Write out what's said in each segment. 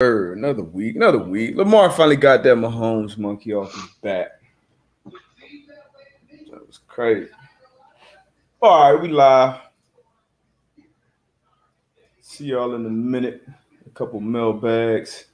Another week. Lamar finally got that Mahomes monkey off his back. That was crazy. All right, we live. See y'all in a minute. A couple mailbags.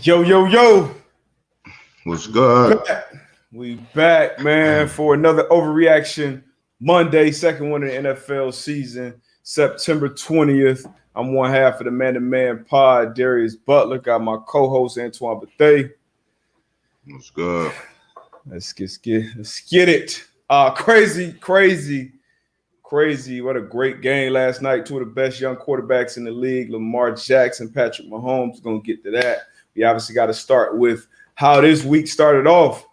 Yo. What's good? We back, man, for another Overreaction Monday, second one in the NFL season, September 20th. I'm one half of the Man-to-Man pod, Darius Butler. Got my co-host, Antoine Bethea. What's good? Let's get it. Crazy. What a great game last night. Two of the best young quarterbacks in the league, Lamar Jackson, Patrick Mahomes. Going to get to that. We obviously got to start with how this week started off.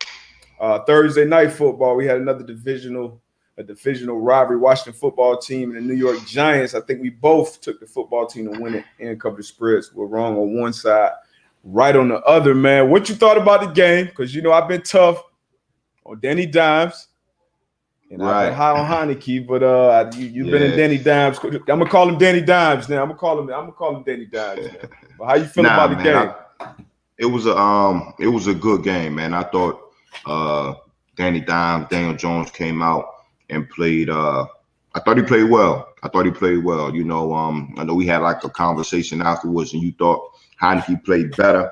Thursday night football, we had another divisional rivalry. Washington football team and the New York Giants. I think we both took the football team to win it and cover the spreads. We're wrong on one side, right on the other, man. What you thought about the game? Because, I've been tough on Danny Dimes. And right. I've been high on Heineke, but you've been in Danny Dimes. I'm gonna call him Danny Dimes now. I'm gonna call him Danny Dimes. Man. But how you feel about the game? It was a good game, man. I thought Danny Dimes, Daniel Jones came out and played. I thought he played well. I know we had like a conversation afterwards, and you thought Heineke played better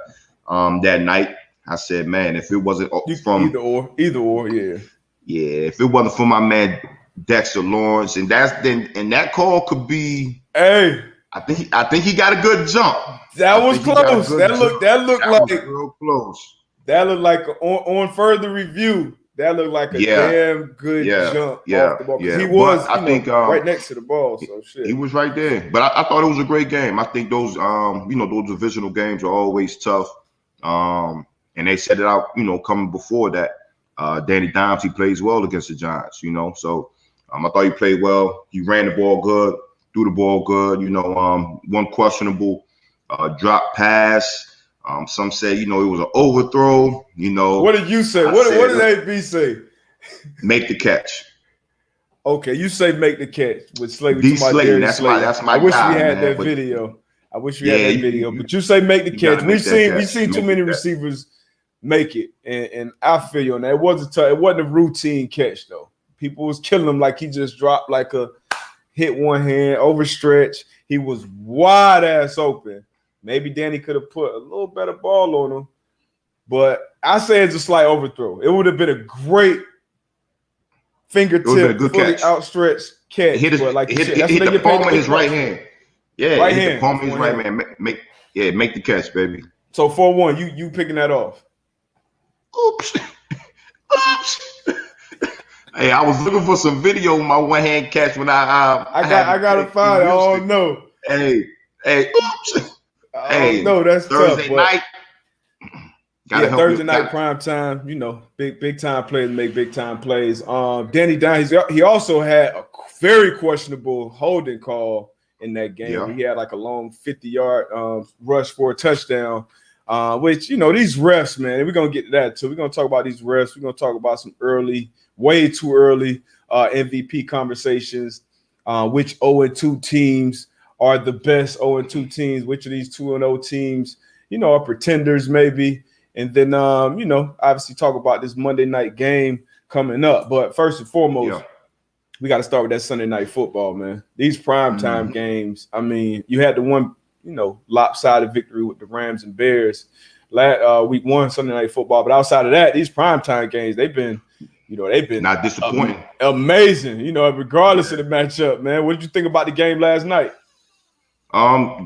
that night. I said, man, if it wasn't from either or, yeah. Yeah, if it wasn't for my man Dexter Lawrence, and that call could be. Hey, I think he got a good jump. That was close. That looked like real close. That looked like on further review. That looked like a damn good jump off the ball. Yeah. He was, right next to the ball. So shit. He was right there. But I thought it was a great game. I think those those divisional games are always tough. And they set it out, coming before that. Danny Dimes, he plays well against the Giants, So I thought he played well. He ran the ball good, threw the ball good, one questionable drop pass. Some say, it was an overthrow, What did you say? What did AB say? Make the catch. Okay, you say make the catch with Slay. That's my I wish guy, we had man, that video. But you say make the catch. We've seen too many receivers make it, and I feel you on that. It wasn't a routine catch though. People was killing him like he just dropped like a hit one hand overstretch. He was wide ass open. Maybe Danny could have put a little better ball on him, but I say it's a slight overthrow. It would have been a great fingertip, fully outstretched catch. Hit the palm of his right hand. Yeah, right hand. The palm of his right hand. Make the catch, baby. So 4-1, you picking that off? Oops. Hey, I was looking for some video of my one hand catch when I gotta find it. Oh no. Hey, oops. No, that's Thursday tough, night. Gotta help Thursday you. night prime time. Big time players make big time plays. Danny Dimes, he also had a very questionable holding call in that game. Yeah. He had like a long 50-yard rush for a touchdown. Which these refs, man, we're gonna get to that too. We're gonna talk about these refs. We're gonna talk about some way too early MVP conversations. Which 0-2 teams are the best 0-2 teams? Which of these 2-0 teams, are pretenders maybe? And then, obviously talk about this Monday night game coming up. But first and foremost, we got to start with that Sunday night football, man. These primetime games, I mean, you had the one, lopsided victory with the Rams and Bears week 1 Sunday night football. But outside of that, these primetime games, they've been not disappointing. Amazing, regardless of the matchup, man. What did you think about the game last night?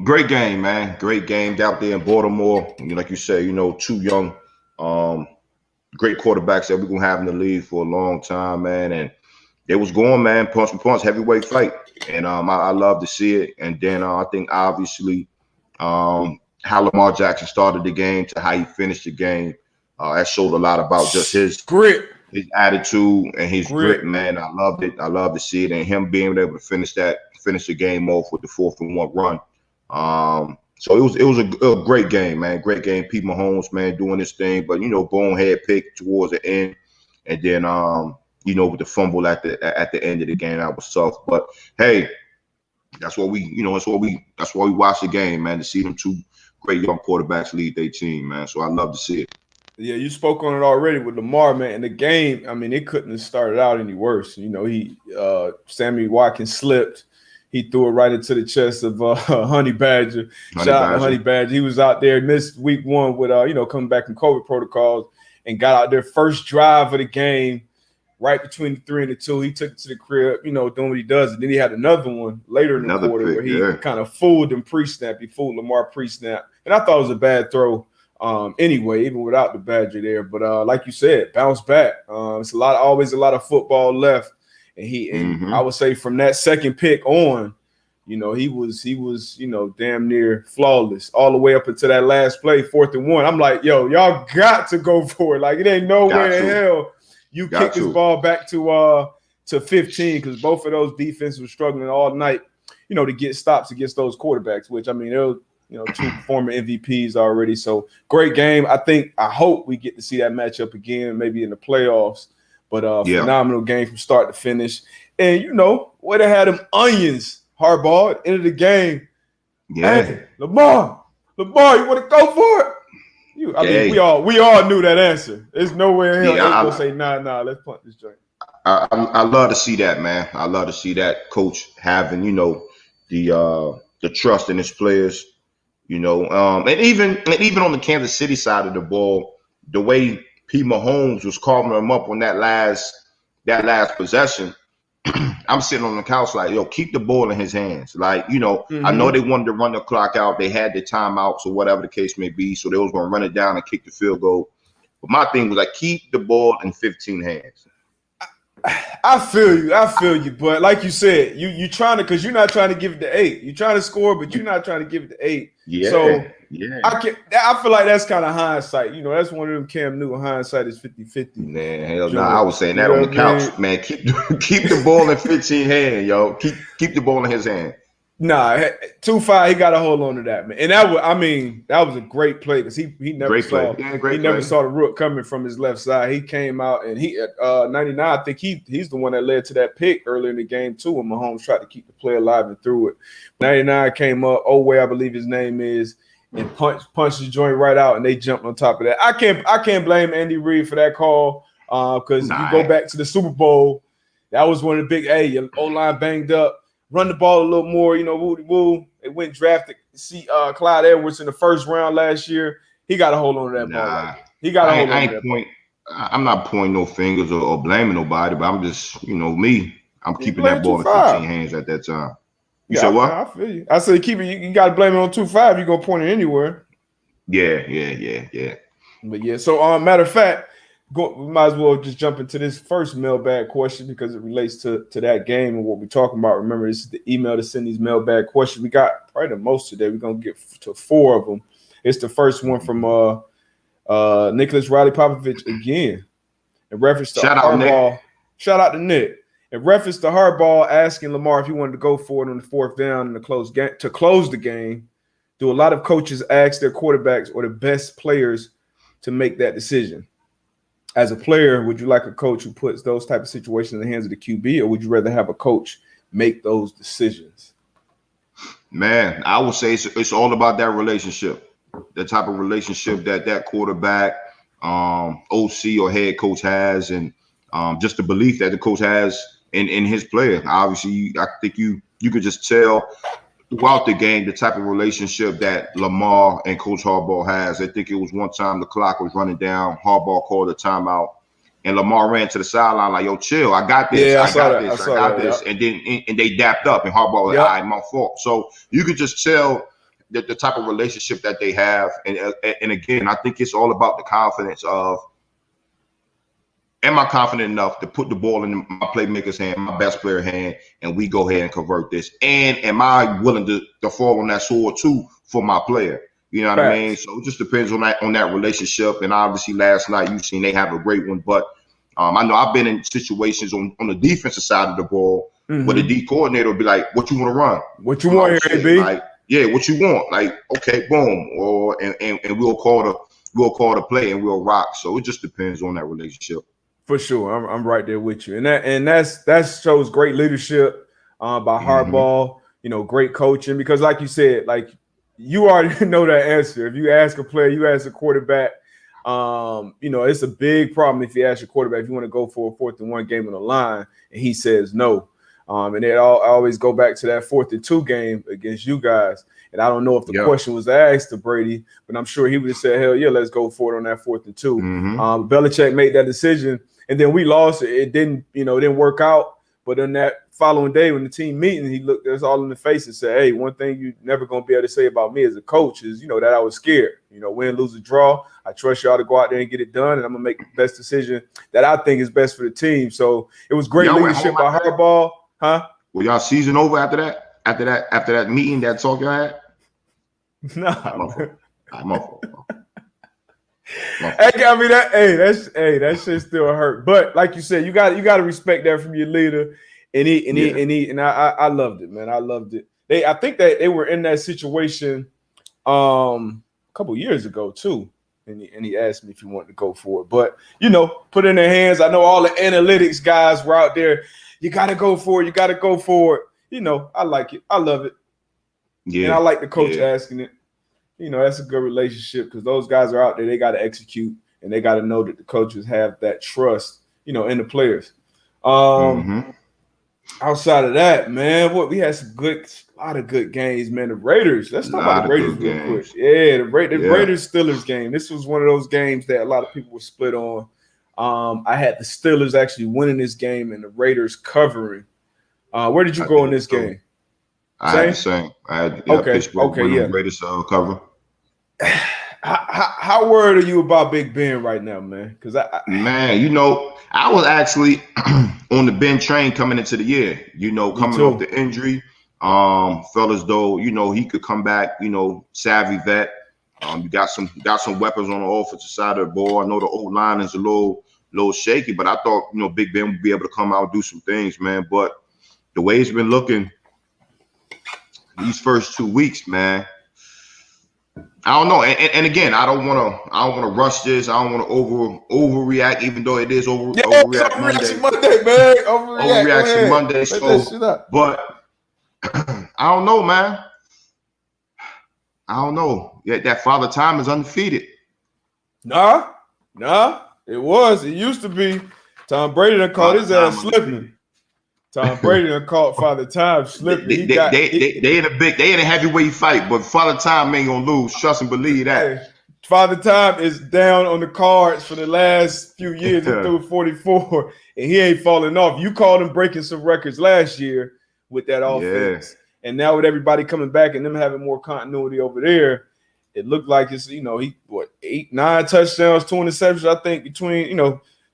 Great game, man. Great game out there in Baltimore. Like you said, two young, great quarterbacks that we're gonna have in the league for a long time, man. And they was going, man, punch for punch, heavyweight fight. And I love to see it. And then I think obviously how Lamar Jackson started the game to how he finished the game, that showed a lot about just his grit, his attitude, and his grit, man. I loved it. I love to see it, and him being able to finish the game off with the 4th-and-1 run. So it was a great game, man. Great game. Pete Mahomes, man, doing his thing, but bonehead pick towards the end, and then with the fumble at the end of the game, that was tough. But hey, that's why we watch the game, man, to see them two great young quarterbacks lead their team, man. So I love to see it. Yeah, you spoke on it already with Lamar, man. And the game, I mean, it couldn't have started out any worse. Sammy Watkins slipped. He threw it right into the chest of Honey Badger. Shout out to Honey Badger. He was out there, missed week 1 with, coming back from COVID protocols, and got out there first drive of the game, right between the 3 and the 2. He took it to the crib, doing what he does. And then he had another one later in the quarter where he kind of fooled him pre-snap. He fooled Lamar pre-snap. And I thought it was a bad throw. Anyway, even without the Badger there, but like you said, bounce back. It's always a lot of football left, and I would say from that second pick on, he was damn near flawless all the way up until that last play, 4th-and-1. I'm like, yo, y'all got to go for it. Like it ain't no way in hell you kick this ball back to 15 because both of those defenses were struggling all night, to get stops against those quarterbacks. Which I mean, they're 2 former MVPs already. So great game. I hope we get to see that matchup again, maybe in the playoffs. But phenomenal game from start to finish. And where they had them onions, Harbaugh, at the end of the game. Yeah. Hey, Lamar, you want to go for it? We all knew that answer. There's no way in hell they're gonna say nah, let's punt this joint. I love to see that, man. I love to see that coach having, the trust in his players. And even on the Kansas City side of the ball, the way Pete Mahomes was carving them up on that last possession, I'm sitting on the couch like, yo, keep the ball in his hands. Like, I know they wanted to run the clock out. They had the timeouts or whatever the case may be, so they was going to run it down and kick the field goal. But my thing was like, keep the ball in 15 hands. I feel you, but like you said, you trying to, because you're not trying to give it to 8. You're trying to score, but you're not trying to give it to 8. Yeah. So yeah, I feel like that's kind of hindsight. That's one of them Cam Newton hindsight is 50-50. Man, hell no, I was saying that on the couch, man. Keep the ball in 15 hands, yo. Keep the ball in his hand. Nah, 2-5, he got a hold on to that, man. And that was a great play because he never saw the rook coming from his left side. He came out and he at 99, I think he's the one that led to that pick earlier in the game too, when Mahomes tried to keep the play alive and threw it. 99 came up, Oway, I believe his name is, and punched the joint right out, and they jumped on top of that. I can't blame Andy Reid for that call because you go back to the Super Bowl, that was one of the big, your O-line banged up. Run the ball a little more, woo. They went and drafted Clyde Edwards in the first round last year. He got a hold on to that ball. He got a hold on to that ball. I'm not pointing no fingers or blaming nobody, but I'm just, me. I'm keeping that ball in 15 hands at that time. You said what? I feel you. I said keep it. You got to blame it on 2-5. You're gonna point it anywhere. Yeah. But yeah. So matter of fact, we might as well just jump into this first mailbag question because it relates to that game and what we're talking about. Remember, this is the email to send these mailbag questions. We got probably the most today. We're going to get to 4 of them. It's the first one from Nicholas Riley Popovich again in reference to Shout out, Harbaugh. Nick. Shout out to Nick. In reference to Harbaugh asking Lamar if he wanted to go for it on the fourth down in the close game to close the game, do a lot of coaches ask their quarterbacks or the best players to make that decision? As a player, would you like a coach who puts those type of situations in the hands of the QB, or would you rather have a coach make those decisions? Man, I would say it's all about that relationship, the type of relationship that quarterback, OC or head coach has, and just the belief that the coach has in his player. Obviously, I think you could just tell throughout the game the type of relationship that Lamar and Coach Harbaugh has. I think it was one time the clock was running down. Harbaugh called a timeout, and Lamar ran to the sideline like, "Yo, chill. I got this. Yeah, I got this." Yep. And then they dapped up, and Harbaugh was like, "All right, my fault." So you could just tell the type of relationship that they have. And again, I think it's all about the confidence of, am I confident enough to put the ball in my playmaker's hand, my best player hand, and we go ahead and convert this? And am I willing to fall on that sword too for my player? You know what I mean? So it just depends on that relationship. And obviously last night you've seen they have a great one. But I know I've been in situations on the defensive side of the ball where the D coordinator will be like, "What you want to run? What you want here, AB?" Like, yeah, what you want? Like, okay, boom. Or and we'll call the play and we'll rock. So it just depends on that relationship. For sure, I'm right there with you, and that shows great leadership by Harbaugh. You know, great coaching, because, like you said, like you already know that answer. If you ask a player, you ask a quarterback. You know, it's a big problem if you ask your quarterback if you want to go for a 4th-and-1 game on the line, and he says no. And I always go back to that 4th-and-2 game against you guys. And I don't know if the question was asked to Brady, but I'm sure he would have said, "Hell yeah, let's go for it on that 4th-and-2." Belichick made that decision. And then we lost. It didn't work out. But on that following day, when the team meeting, he looked us all in the face and said, "Hey, one thing you're never gonna be able to say about me as a coach is, that I was scared. Win, lose, or draw. I trust y'all to go out there and get it done, and I'm gonna make the best decision that I think is best for the team." So it was great leadership by Harbaugh, huh? Well, y'all season over after that? After that meeting, that talk y'all had? Nah, I'm off. That got me that shit still hurt. But like you said, you got to respect that from your leader. And I loved it, man. I loved it. I think that they were in that situation a couple years ago too. And he asked me if he wanted to go for it. But put it in their hands. I know all the analytics guys were out there. You gotta go for it, you gotta go for it. I like it. I love it. Yeah. And I like the coach asking it. That's a good relationship, because those guys are out there. They got to execute, and they got to know that the coaches have that trust, in the players. Outside of that, man, we had a lot of good games, man. The Raiders. Let's talk about the Raiders real quick. Yeah, the Raiders Steelers game. This was one of those games that a lot of people were split on. I had the Steelers actually winning this game and the Raiders covering. Where did you go in this game? I had the same. I had Pittsburgh winning, Raiders cover. How worried are you about Big Ben right now, man? Because I was actually on the Ben train coming into the year. Coming off the injury, felt as though he could come back. Savvy vet. You got some weapons on the offensive side of the ball. I know the old line is a little shaky, but I thought Big Ben would be able to come out and do some things, man. But the way it's been looking these first 2 weeks, man, I don't know. And again, I don't want to rush this. I don't want to overreact, even though it is overreact Monday, man. Overreaction Monday. So, but I don't know, man. I don't know. Yeah, that Father Time is undefeated. Nah. It used to be. Tom Brady done caught his ass slipping. Tom Brady done caught Father Time slipping. They in a heavyweight fight, but Father Time ain't gonna lose. Trust and believe that. Hey, Father Time is down on the cards for the last few years. He threw 44, and he ain't falling off. You called him breaking some records last year with that offense, and now with everybody coming back and them having more continuity over there, it looked like it's he 8, 9 touchdowns, 2 interceptions. I think between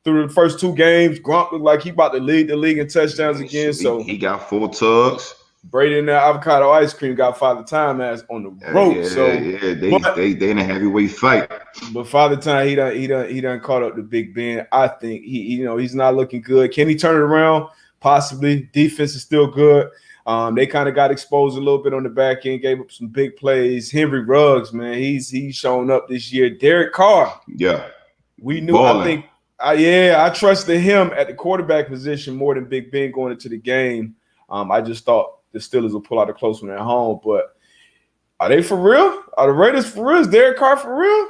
through the first 2 games, Gronk looked like he about to lead the league in touchdowns again. So he got 4 tugs. Brady and that avocado ice cream got Father Time ass on the rope. They in a heavyweight fight. But Father Time, he done caught up to Big Ben. I think he's not looking good. Can he turn it around? Possibly. Defense is still good. They kind of got exposed a little bit on the back end, gave up some big plays. Henry Ruggs, man, he's shown up this year. Derek Carr, yeah, we knew. Balling. I trusted him at the quarterback position more than Big Ben going into the game. I just thought the Steelers will pull out a close one at home, but are they for real? Are the Raiders for real? Is Derek Carr for real?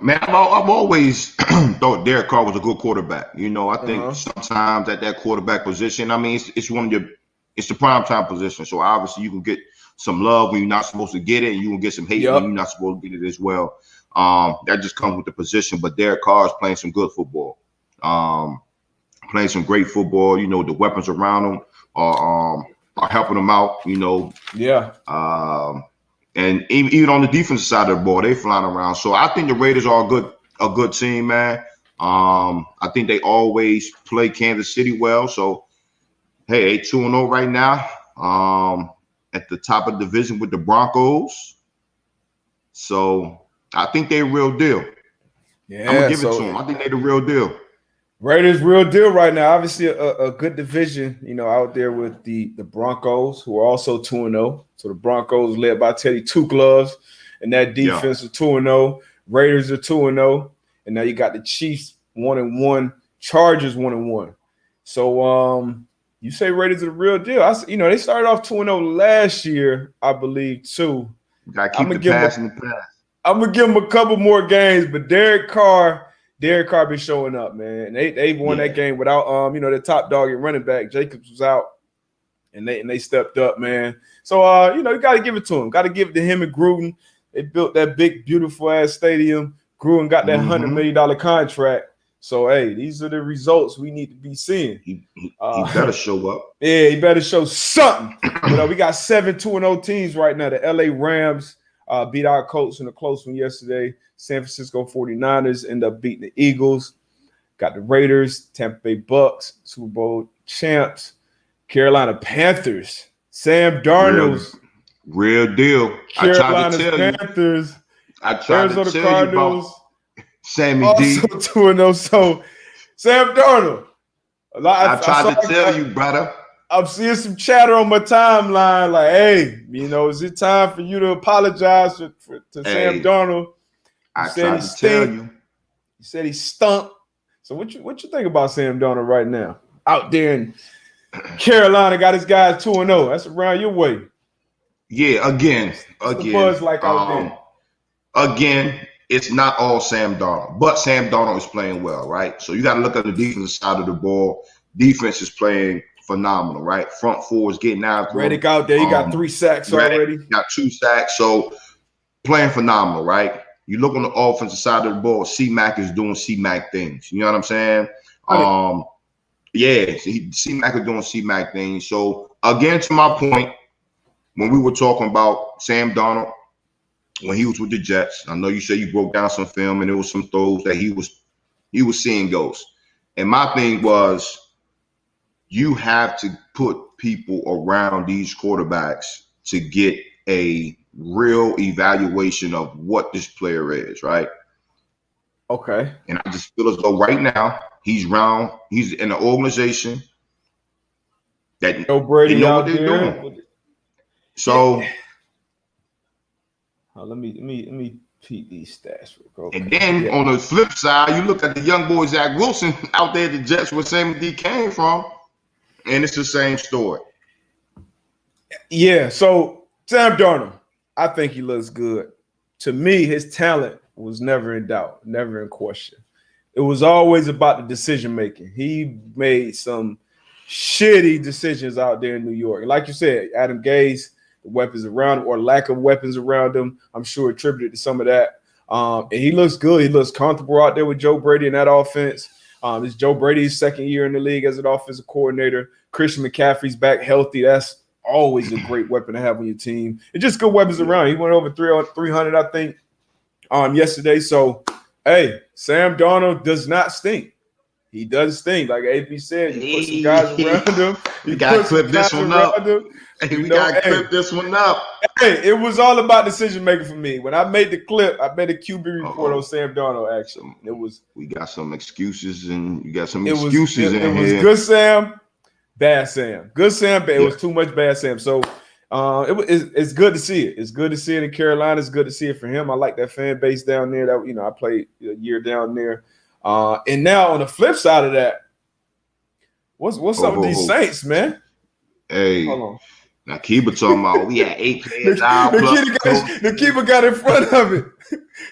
Man, I've always thought Derek Carr was a good quarterback. I think sometimes at that quarterback position, I mean, it's the prime time position. So obviously you can get some love when you're not supposed to get it, and you can get some hate when you're not supposed to get it as well. That just comes with the position. But Derek Carr is playing some good football, playing some great football. The weapons around him are helping him out. Yeah. And even on the defensive side of the ball, they flying around. So I think the Raiders are a good team, man. I think they always play Kansas City well. So hey, 2-0 right now. At the top of the division with the Broncos. So I think they're real deal. Yeah, I'm gonna give it to them. I think they're the real deal. Raiders real deal right now. Obviously a good division, out there with the Broncos, who are also 2-0. So the Broncos led by Teddy Two Gloves, and that defense is 2-0. Raiders are 2-0, and now you got the Chiefs 1-1, Chargers 1-1. So you say Raiders are the real deal. They started off 2-0 last year, I believe, too. You gotta keep the pass in the past. I'm gonna give them a couple more games, but Derek Carr been showing up, man. They won that game without the top dog at running back. Jacobs was out, and they stepped up, man. So you got to give it to him. Got to give it to him and Gruden. They built that big, beautiful ass stadium. Gruden got that $100 million contract. So hey, these are the results we need to be seeing. He better show up. Yeah, he better show something. We got 7 2-0 teams right now. The LA Rams beat our Colts in a close one yesterday. San Francisco 49ers end up beating the Eagles. Got the Raiders, Tampa Bay Bucks, Super Bowl champs, Carolina Panthers, Sam Darnold. Real deal. Carolina Panthers. I tried to tell Cardinals, you about Sammy also D. 2-0. So Sam Darnold. I tried to tell you, brother. I'm seeing some chatter on my timeline like, hey, is it time for you to apologize to Sam Darnold? I tried to tell you. He said he stunk. So what you think about Sam Darnold right now? Out there in Carolina, got his guys 2-0. That's around your way. Yeah, again. The buzz like out there. Again, it's not all Sam Darnold, but Sam Darnold is playing well, right? So you got to look at the defensive side of the ball. Defense is playing phenomenal, right? Front four is getting out. Reddick out there, he got 3 sacks already. Got 2 sacks, so playing phenomenal, right? You look on the offensive side of the ball, C-Mac is doing C-Mac things. You know what I'm saying? C-Mac is doing C-Mac things. So again, to my point, when we were talking about Sam Darnold, when he was with the Jets, I know you said you broke down some film and there was some throws that he was seeing ghosts. And my thing was, you have to put people around these quarterbacks to get a real evaluation of what this player is, right? Okay. And I just feel as though right now he's in an organization that Joe Brady know out what they're there. doing. So let me peep these stats real quick. And then on the flip side, you look at the young boy Zach Wilson out there at the Jets where Sammy D came from, and it's the same story. Yeah, so Sam Darnold, I think he looks good. To me, his talent was never in doubt, never in question. It was always about the decision making. He made some shitty decisions out there in New York. And like you said, Adam Gase, the weapons around him or lack of weapons around him, I'm sure attributed to some of that. And he looks good. He looks comfortable out there with Joe Brady in that offense. It's Joe Brady's second year in the league as an offensive coordinator. Christian McCaffrey's back healthy. That's always a great weapon to have on your team. And just good weapons around. He went over 300, I think, yesterday. So, hey, Sam Darnold does not stink. He does his thing, like AP said. You put some guys around him. We gotta clip this one up. Hey, we gotta clip this one up. Hey, it was all about decision making for me. When I made the clip, I made a QB report on Sam Darnold. Actually, it was. We got some excuses, and you got some excuses in here. It was good Sam, bad Sam. Good Sam, but it was too much bad Sam. So, it's good to see it. It's good to see it in Carolina. It's good to see it for him. I like that fan base down there. That I played a year down there. And now on the flip side of that, what's up with these Saints, man? Hey, hold on. Now Kiba talking about we had 8 players out. The keeper got in front of it.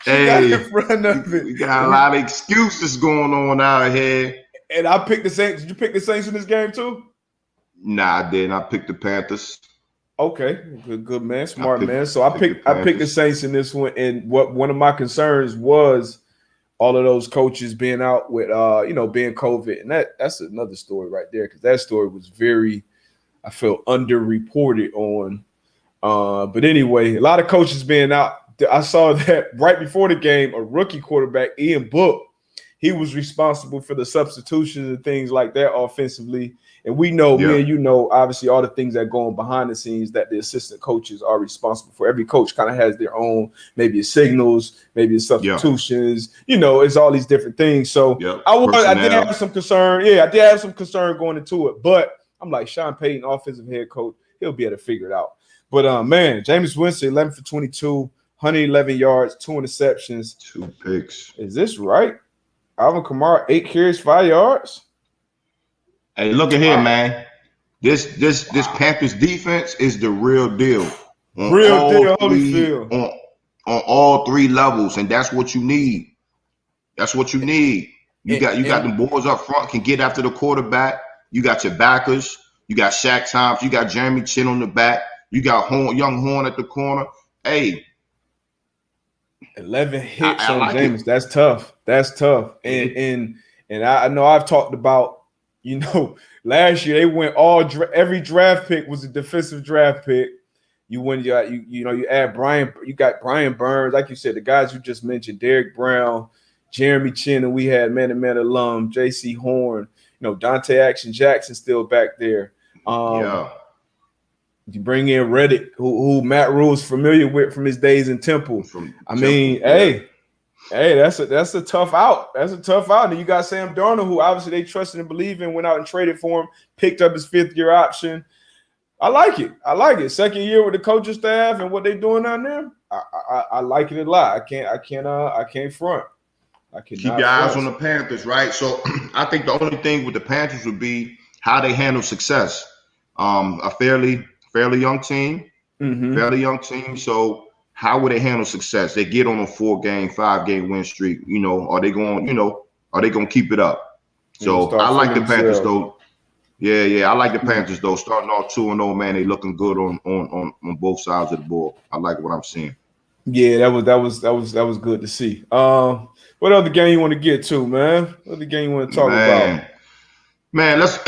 Got in front of it. We got a lot of excuses going on out here. And I picked the Saints. Did you pick the Saints in this game too? Nah, I didn't. I picked the Panthers. Okay, good man, smart man. So I picked the Saints in this one, and one of my concerns was all of those coaches being out with being COVID, and that's another story right there, because that story was very, I feel, underreported on. But anyway, a lot of coaches being out. I saw that right before the game, a rookie quarterback, Ian Book, he was responsible for the substitutions and things like that offensively. And we know, me and you know, obviously all the things that go on behind the scenes that the assistant coaches are responsible for. Every coach kind of has their own, maybe it's signals, maybe it's substitutions. It's all these different things. So I did have some concern. Yeah, I did have some concern going into it. But I'm like, Sean Payton, offensive head coach, he'll be able to figure it out. But, man, Jameis Winston, 11 for 22, 111 yards, 2 interceptions. 2 picks. Is this right? Alvin Kamara, 8 carries, 5 yards. Hey, look at here, man. This Panthers defense is the real deal. Holyfield. On all 3 levels, and that's what you need. That's what you need. You got the boys up front can get after the quarterback. You got your backers. You got Shaq Thompson. You got Jeremy Chin on the back. You got young Horn at the corner. Hey. 11 hits on Jameis. That's tough. That's tough. And I know I've talked about, last year they went every draft pick was a defensive draft pick. You add Brian, you got Brian Burns, like you said, the guys you just mentioned, Derek Brown, Jeremy Chin, and we had man-to-man alum, J.C. Horn, Dante Action Jackson still back there. You bring in Reddick, who Matt Rule's familiar with from his days in Temple. Hey, that's a tough out. That's a tough out. And you got Sam Darnold, who obviously they trusted and believed in, went out and traded for him, picked up his 5th-year option. I like it. Second year with the coaching staff and what they're doing down there. I like it a lot. I can't front. Keep your eyes on the Panthers, right? So I think the only thing with the Panthers would be how they handle success. A fairly young team, So how would they handle success? They get on a 4-game, 5-game win streak. Are they going to keep it up? So I like the Panthers though. Yeah. I like the Panthers though. Starting off 2-0, man. They looking good on both sides of the ball. I like what I'm seeing. Yeah, that was good to see. What other game you want to get to, man? What other game you want to talk about? Man, let's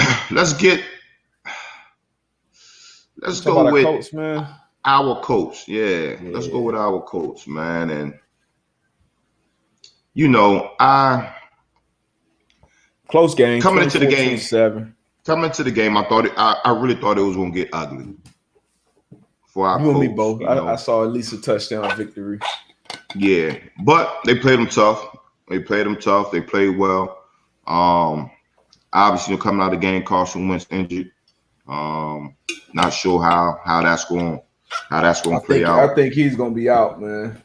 go with coach, man. Our coach. Yeah. Let's go with our coach, man. And close game. Coming into the game, 7. Coming into the game, I really thought it was going to get ugly. For our you coach, and me both. I saw at least a touchdown victory. Yeah, but they played them tough. They played well. Obviously, coming out of the game, Carson Wentz injured. Not sure how that's going to play out. I think he's going to be out, man.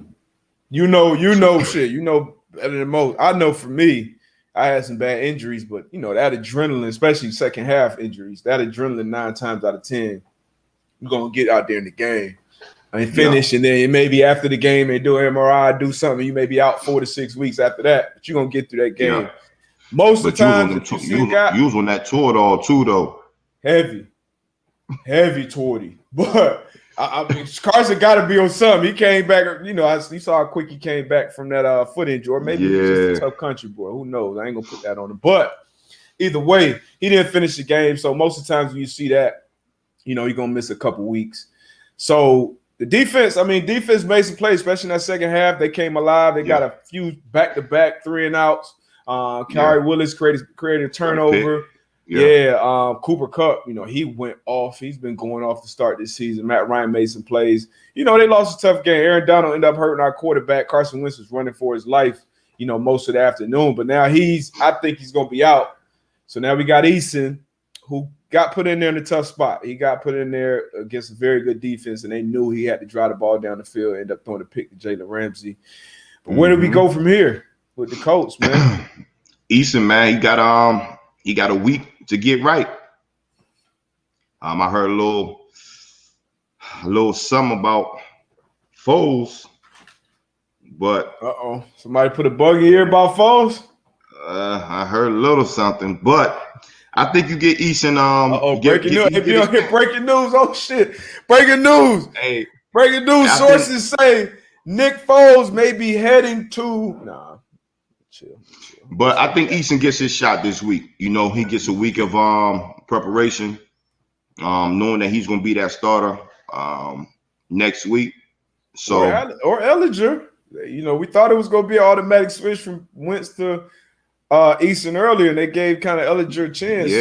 Shit. Better than most. I know for me, I had some bad injuries, but that adrenaline, especially second half injuries, that adrenaline 9 times out of 10, you're gonna get out there in the game and finish, and then maybe after the game they do an MRI, do something. You may be out 4 to 6 weeks after that, but you're gonna get through that game. Most of the time, you was on that tour all too, though. Heavy tour-y. But I mean, Carson got to be on something. He came back, you saw how quick he came back from that foot injury, or maybe he was just a tough country boy. Who knows? I ain't gonna put that on him. But either way, he didn't finish the game. So most of the times when you see that, you're gonna miss a couple weeks. So the defense made some plays, especially in that second half. They came alive. They got a few back-to-back 3-and-outs. Kyrie Willis created a turnover. Cooper Kupp, he went off. He's been going off to start this season. Matt Ryan made some plays. They lost a tough game. Aaron Donald ended up hurting our quarterback. Carson Wentz was running for his life, most of the afternoon. But now I think he's going to be out. So now we got Eason, who got put in there in a tough spot. He got put in there against a very good defense, and they knew he had to drive the ball down the field, end up throwing a pick to Jalen Ramsey. But where do we go from here with the Colts, man? Eason, man, he got a week to get right. I heard a little something about Foles, but somebody put a bug in here about Foles. I heard a little something, but I think you get Eason. Breaking news! If you don't get breaking news, oh shit! Breaking news! Hey, breaking news! Sources say Nick Foles may be heading to. Nah, chill. But I think Eason gets his shot this week. He gets a week of preparation, knowing that he's going to be that starter next week. So or Ellinger. We thought it was going to be an automatic switch from Wentz to Eason earlier, and they gave kind of Ellinger a chance.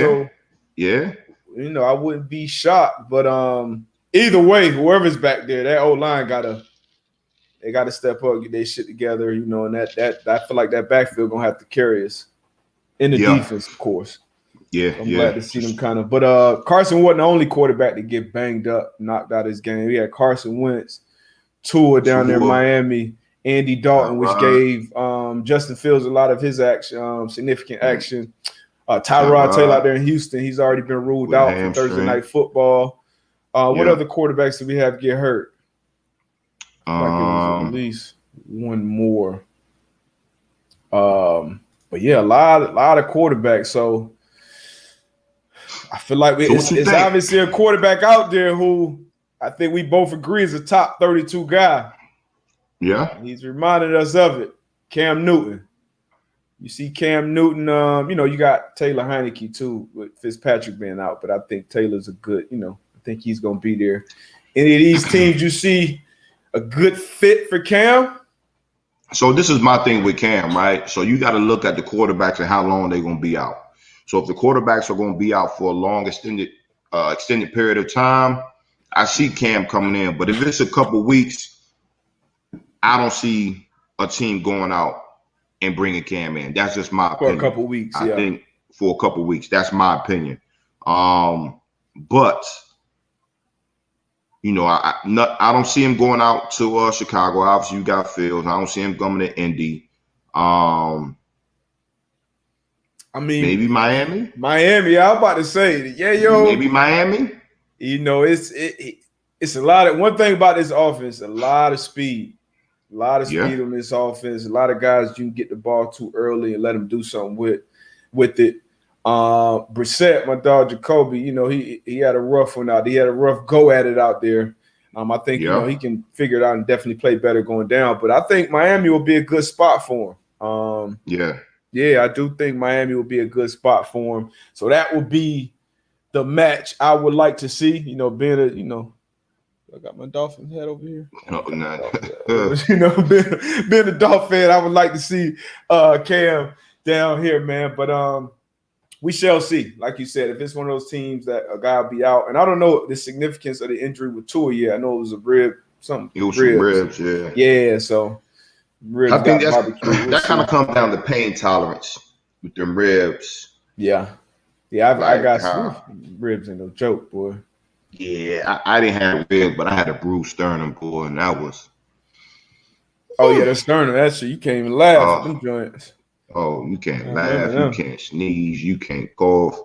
I wouldn't be shocked. But either way, whoever's back there, that old line got to step up, get their shit together, and that I feel like that backfield gonna have to carry us in the defense, of course. I'm glad to see them kind of. But Carson wasn't the only quarterback to get banged up, knocked out his game. We had Carson Wentz, Tua down there in Miami, Andy Dalton, which gave Justin Fields a lot of his action, significant action. Tyrod Taylor out there in Houston, he's already been ruled out for Thursday Night Football. What other quarterbacks do we have get hurt? Like it was at least one more. But yeah, a lot of quarterbacks. So I feel like it's obviously a quarterback out there who I think we both agree is a top 32 guy. Yeah. He's reminded us of it. Cam Newton. You see Cam Newton, you got Taylor Heineke too, with Fitzpatrick being out, but I think Taylor's a good, I think he's going to be there. Any of these teams you see a good fit for Cam? So this is my thing with Cam, right? So you got to look at the quarterbacks and how long they're going to be out. So if the quarterbacks are going to be out for a long, extended period of time, I see Cam coming in. But if it's a couple weeks, I don't see a team going out and bringing Cam in. That's just my opinion. For a couple weeks, I think for a couple weeks. That's my opinion. But I don't see him going out to Chicago. Obviously, you got Fields. I don't see him coming to Indy. Maybe Miami. Miami. I was about to say, maybe Miami. It's a lot of. One thing about this offense, a lot of speed. A lot of speed on this offense. A lot of guys you can get the ball too early and let them do something with it. Brissett, my dog Jacoby, he had a rough one out. He had a rough go at it out there. I think he can figure it out and definitely play better going down. But I think Miami will be a good spot for him. I do think Miami will be a good spot for him. So that will be the match I would like to see. Being I got my Dolphins head over here. No. Being a Dolphin fan, I would like to see Cam down here, man. But we shall see. Like you said, if it's one of those teams that a guy will be out, and I don't know the significance of the injury with Tua yet. I know it was a rib, something. It was some ribs, yeah. Yeah, so ribs. I think that kind of comes down to pain tolerance with them ribs. Yeah. I got some ribs ain't no joke, boy. Yeah, I didn't have ribs, but I had a bruised sternum, boy, and that was. Oh yeah, the sternum. That shit, you can't even laugh at them joints. Oh, you can't laugh, you can't sneeze, you can't cough.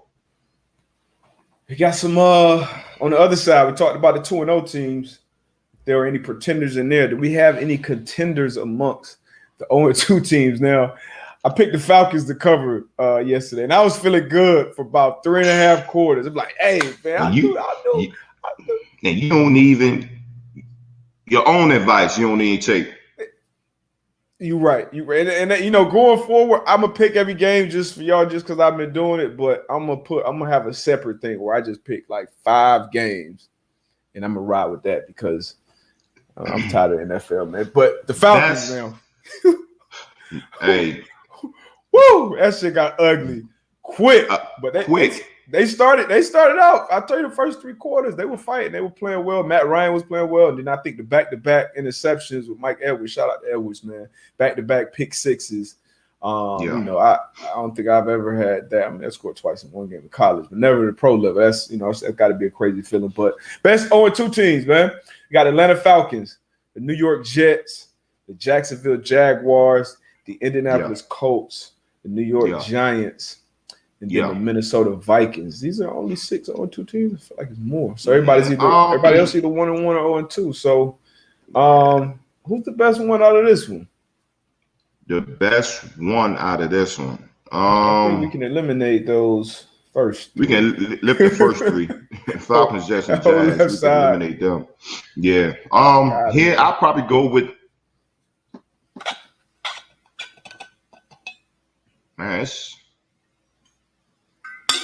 We got some on the other side. We talked about the 2-0 teams. If there are any pretenders in there? Do we have any contenders amongst the 0-2 teams? Now, I picked the Falcons to cover yesterday, and I was feeling good for about 3.5 quarters. I'm like, hey, man, I knew. And you don't even your own advice. You don't even take. You're right. And going forward, I'm gonna pick every game just for y'all, just because I've been doing it. But I'm gonna have a separate thing where I just pick like 5 games, and I'm gonna ride with that because I'm tired of NFL, man. But the Falcons now. Hey, Woo! That shit got ugly quick. But they started out. I'll tell you, the first 3 quarters, they were fighting. They were playing well. Matt Ryan was playing well. And then I think the back-to-back interceptions with Mike Edwards, shout out to Edwards, man. Back-to-back pick sixes. You know, I don't think I've ever had that. I mean, I scored twice in one game in college, but never at the pro level. That's, you know, that's got to be a crazy feeling. But best 0-2 teams, man. You got Atlanta Falcons, the New York Jets, the Jacksonville Jaguars, the Indianapolis Colts, the New York Giants, and then the Minnesota Vikings. These are only 6 0-2 teams. I feel like it's more. So everybody else either 1-1 or 0-2. So who's the best one out of this one? The best one out of this one. I think we can eliminate those first. We can lift the first 3. Falcons, Jets, and Jags. We can eliminate them. Yeah. Here I'll probably go with. Man, it's,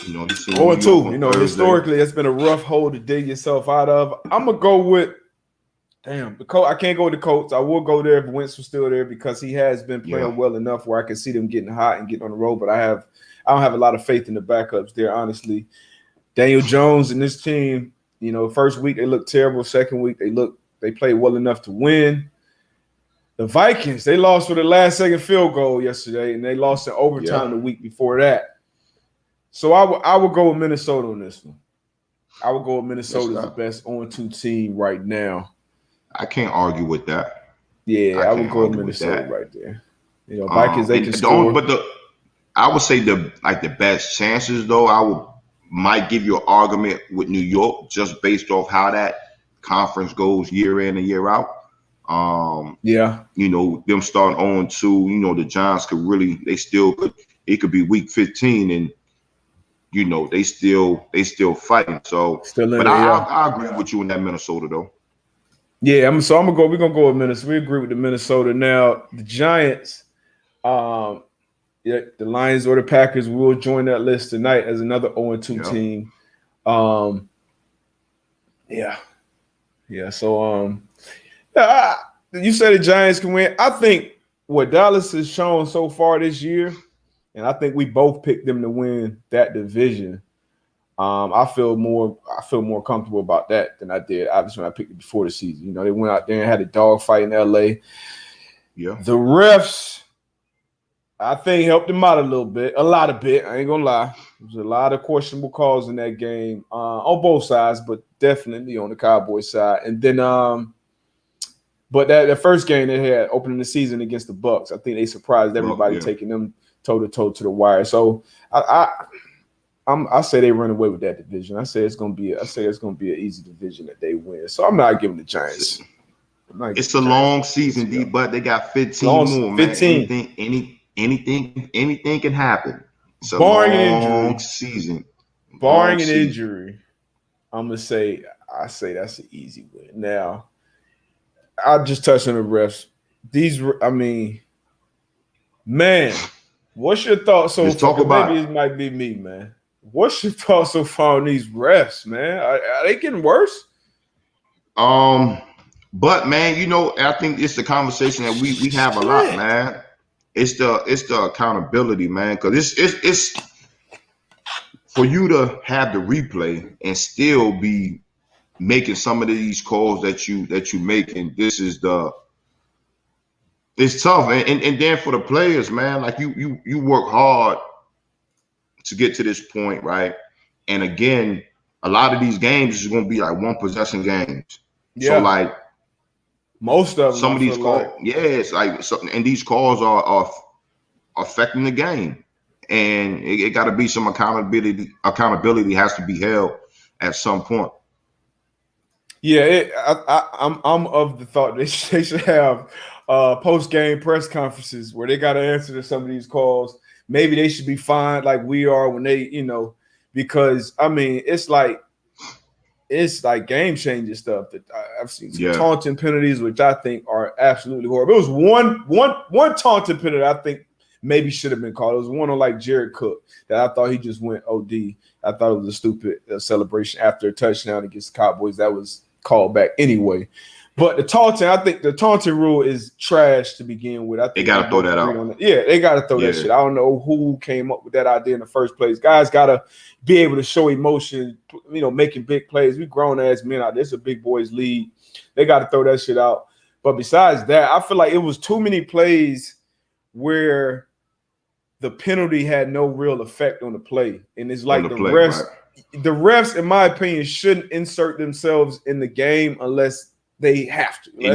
you know, 0-2. You know, historically, it's been a rough hole to dig yourself out of. I'm gonna go with. Damn, the Colts. I can't go with the Colts. I will go there if Wentz was still there because he has been playing well enough where I can see them getting hot and getting on the road. But I don't have a lot of faith in the backups there, honestly. Daniel Jones and this team, you know, first week they looked terrible. Second week they played well enough to win. The Vikings, they lost with a last-second field goal yesterday, and they lost in overtime the week before that. So I would go with Minnesota on this one. I would go with Minnesota as the best 0-2 team right now. I can't argue with that. Yeah, I would go with Minnesota right there. You know, Vikings, they can score. But I would say the best chances, though, might give you an argument with New York just based off how that conference goes year in and year out. You know, them starting 0-2, you know, the Giants it could be week 15 and, you know, they still fighting. So, I agree with you in that Minnesota, though. Yeah, we're gonna go with Minnesota. We agree with the Minnesota. Now the Giants, the Lions or the Packers will join that list tonight as another 0-2 team. So you say the Giants can win. I think what Dallas has shown so far this year, and I think we both picked them to win that division. I feel more comfortable about that than I did obviously when I picked it before the season. You know, they went out there and had a dogfight in LA. Yeah. The refs, I think, helped them out a lot of bit. I ain't gonna lie. There was a lot of questionable calls in that game on both sides, but definitely on the Cowboys side. And then but that first game they had opening the season against the Bucs, I think they surprised everybody taking them toe-to-toe to the wire. So I say they run away with that division. I say it's gonna be an easy division that they win. So I'm not giving the Giants. It's a long season, D, but they got 15 more, man. 15. Anything can happen. It's a long season. Barring an injury, I'm gonna say that's an easy win. Now, I'll just touch on the refs. What's your thoughts so far? Maybe it might be me, man. What's your thoughts so far on these refs, man? Are they getting worse? But man, you know, I think it's the conversation that we have a lot, man. It's the accountability, man, because it's for you to have the replay and still be making some of these calls that you make, and it's tough, and then for the players, man, like you work hard to get to this point, right? And again, a lot of these games is going to be like one possession games. So like most of them, some of these calls, it's like and these calls are affecting the game, and it got to be some accountability. Accountability has to be held at some point. Yeah, I'm of the thought they should have post-game press conferences where they got to answer to some of these calls. Maybe they should be fined like we are when they, you know, because I mean it's like game-changing stuff that I've seen. Some taunting penalties, which I think are absolutely horrible. It was one taunting penalty I think maybe should have been called. It was one on like Jared Cook that I thought he just went OD. I thought it was a stupid celebration after a touchdown against the Cowboys. That was called back anyway. But the taunting, I think the taunting rule is trash to begin with. I think they gotta throw that out. Yeah, they gotta throw that shit. I don't know who came up with that idea in the first place. Guys gotta be able to show emotion, making big plays. We grown ass men out there. It's a big boys league. They gotta throw that shit out. But besides that, I feel like it was too many plays where the penalty had no real effect on the play. And it's like the refs, in my opinion, shouldn't insert themselves in the game unless they have to. Yeah,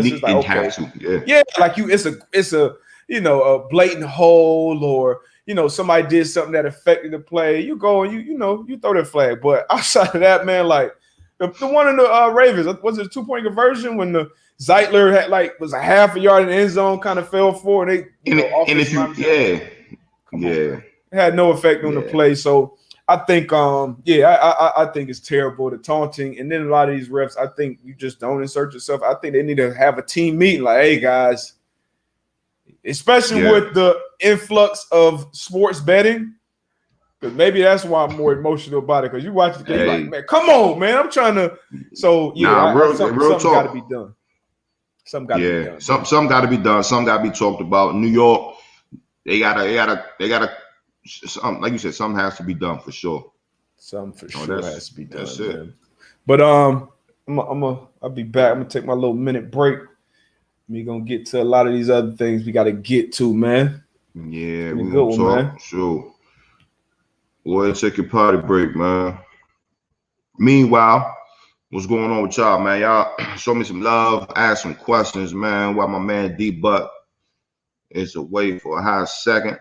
like it's a a blatant hold, or somebody did something that affected the play. You go and you throw that flag. But outside of that, man, like the one in the Ravens, was it a 2-point conversion when the Zeitler had was a half a yard in the end zone, kind of fell forward. It had no effect on the play. So I think, I think it's terrible, the taunting. And then a lot of these refs, I think you just don't insert yourself. I think they need to have a team meeting. Like, hey, guys, especially with the influx of sports betting, because maybe that's why I'm more emotional about it. Because you watch the game, like, man, come on, man, I'm trying to. So something got to be done. Something got to be done. Something got to be done. Something got to be talked about. New York, they gotta. Like you said, something has to be done for sure. Something for sure has to be done. That's it. Man. But I'll be back. I'm gonna take my little minute break. We're gonna get to a lot of these other things we gotta get to, man. Yeah, we're gonna talk. Man. Sure. Go ahead, take your party break, man. Meanwhile, what's going on with y'all, man? Y'all show me some love, ask some questions, man. While my man D-Buck is away for a hot second.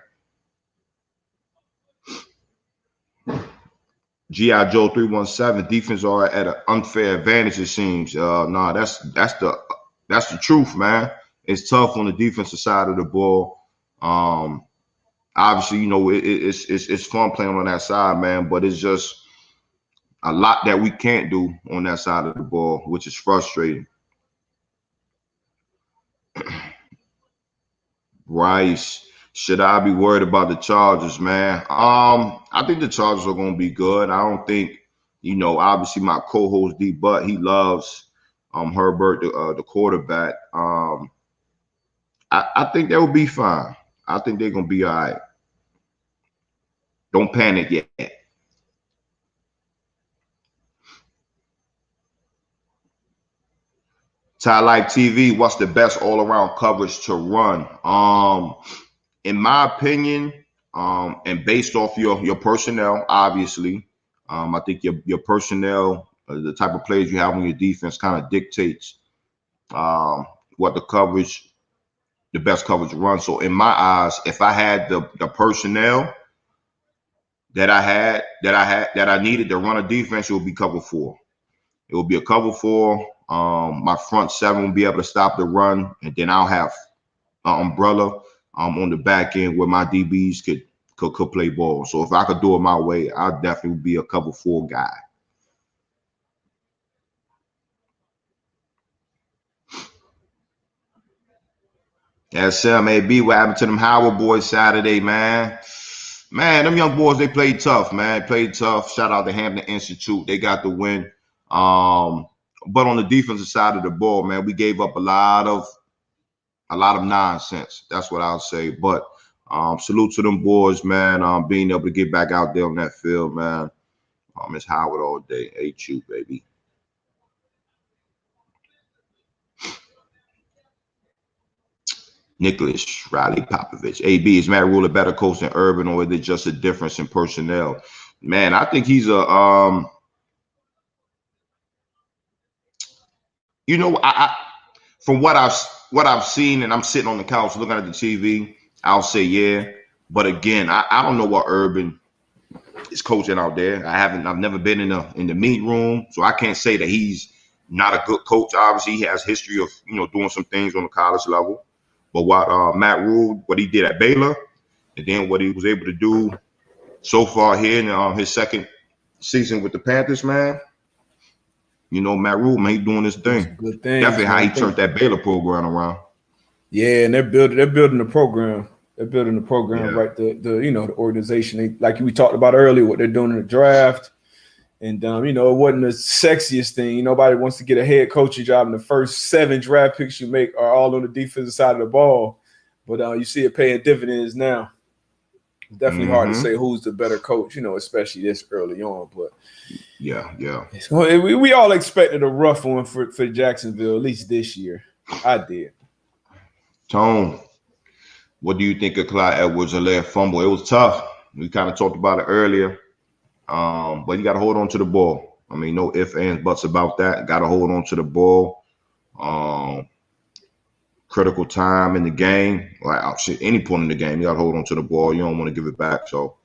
G.I. Joe 317, defense are at an unfair advantage, it seems. That's the truth, man. It's tough on the defensive side of the ball. Obviously, it's fun playing on that side, man, but it's just a lot that we can't do on that side of the ball, which is frustrating. Bryce, should I be worried about the Chargers, man? I think the Chargers are going to be good. I don't think, obviously my co-host D-Butt, he loves Herbert, the quarterback. I think they will be fine. I think they're going to be all right. Don't panic yet. Ty Life TV, what's the best all-around coverage to run? In my opinion, and based off your personnel, obviously, I think your personnel, the type of players you have on your defense kind of dictates what the best coverage to run. So in my eyes, if I had the personnel that I needed to run a defense, it would be cover 4. It will be a cover 4. My front 7 will be able to stop the run, and then I'll have an umbrella on the back end where my DBs could play ball. So if I could do it my way, I'd definitely be a cover 4 guy. SMAB, what happened to them Howard boys Saturday, man? Man, them young boys, they played tough, man. Played tough. Shout out to Hampton Institute. They got the win. But on the defensive side of the ball, man, we gave up a lot of nonsense. That's what I'll say. But salute to them boys, man. Being able to get back out there on that field, man. It's Howard all day. HU, baby. Nicholas Riley Popovich. AB, is Matt Rule a better coach than Urban, or is it just a difference in personnel? Man, I think he's a from what I've seen, and I'm sitting on the couch looking at the TV, I'll say yeah. But again, I don't know what Urban is coaching out there. I've never been in the meet room, so I can't say that he's not a good coach. Obviously, he has history of doing some things on the college level. But what Matt Rule, what he did at Baylor, and then what he was able to do so far here in his second season with the Panthers, man. Matt Rule, man, he doing his thing. Good thing. Definitely how he turned that Baylor program around. Yeah, and they're building the program. They're building the program, right? The organization, like we talked about earlier, what they're doing in the draft, And it wasn't the sexiest thing. Nobody wants to get a head coaching job, and the first 7 draft picks you make are all on the defensive side of the ball. But you see it paying dividends now. It's definitely hard to say who's the better coach, especially this early on. But yeah. We all expected a rough one for Jacksonville, at least this year. I did. Tone, what do you think of Clyde Edwards-Helaire fumble? It was tough. We kind of talked about it earlier. But you got to hold on to the ball. I mean, no ifs, ands, buts about that. Got to hold on to the ball. Critical time in the game, any point in the game, you got to hold on to the ball. You don't want to give it back. So